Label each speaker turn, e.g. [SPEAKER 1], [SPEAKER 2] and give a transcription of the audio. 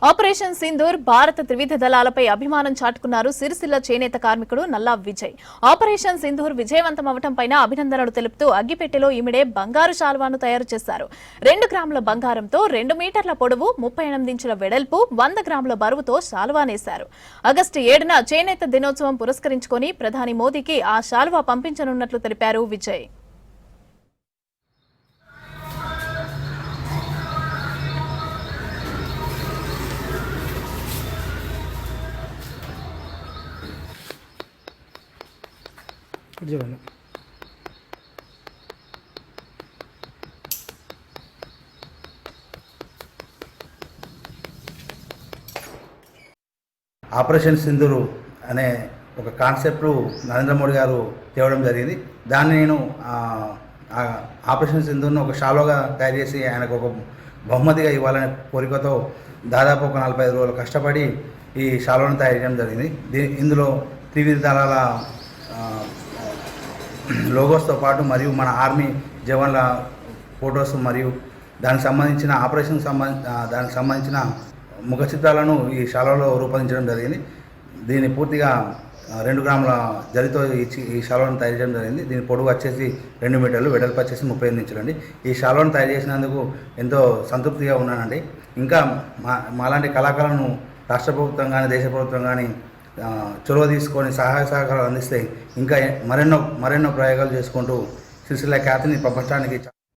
[SPEAKER 1] Operation Sindoor భారత త్రివిధ దళాలపై అభిమానం చాటుకున్నారు సిరిసిల్ల చేనేత కార్మికుడు నల్లా విజయ్. ఆపరేషన్ సింధూర్ విజయవంతం అవటంపై అభినందనలు తెలుపుతూ అగ్గిపెట్టెలో ఈమెడే బంగారు శాల్వాను తయారు చేశారు. 2 గ్రాముల బంగారంతో 2 మీటర్ల పొడవు 38 ఇంచుల వెడల్పు 100 గ్రాముల బరువుతో శాల్వానేశారు. ఆగస్టు 7న చేనేత దినోత్సవం పురస్కరించుకొని ప్రధాని మోదీకి ఆ శాల్వా పంపించనున్నట్లు తెలిపారు విజయ్.
[SPEAKER 2] ఆపరేషన్ సింధూరు అనే ఒక కాన్సెప్ట్ నరేంద్ర మోడీ గారు తేవడం జరిగింది. దాన్ని నేను ఆపరేషన్ సింధూర్ను ఒక షాలోగా తయారు చేసి ఆయనకు ఒక బహుమతిగా ఇవ్వాలనే కోరికతో దాదాపు ఒక 45 రోజులు కష్టపడి ఈ షాలోను తయారు చేయడం జరిగింది. ఇందులో త్రివిధ దళాల లోగోస్తో పాటు మరియు మన ఆర్మీ జవాన్ల ఫొటోస్ మరియు దానికి సంబంధించిన దానికి సంబంధించిన ముఖ చిత్రాలను ఈ శాలలో రూపొందించడం జరిగింది. దీన్ని పూర్తిగా 2 గ్రాముల జరితో ఈ శాలను తయారు చేయడం జరిగింది. దీని పొడవు వచ్చేసి 2 మీటర్లు, వెడల్పు వచ్చేసి 38 ఇంచులండి. ఈ శాలను తయారు చేసినందుకు ఎంతో సంతృప్తిగా ఉన్నానండి. ఇంకా మాలాంటి కళాకారులను రాష్ట్ర ప్రభుత్వం కానీ దేశ ప్రభుత్వం కానీ చొరవ తీసుకొని సహాయ సహకారాలు అందిస్తే ఇంకా మరెన్నో ప్రయోగాలు చేసుకుంటూ సిరిసిల్ల ఖ్యాతిని ప్రపంచానికి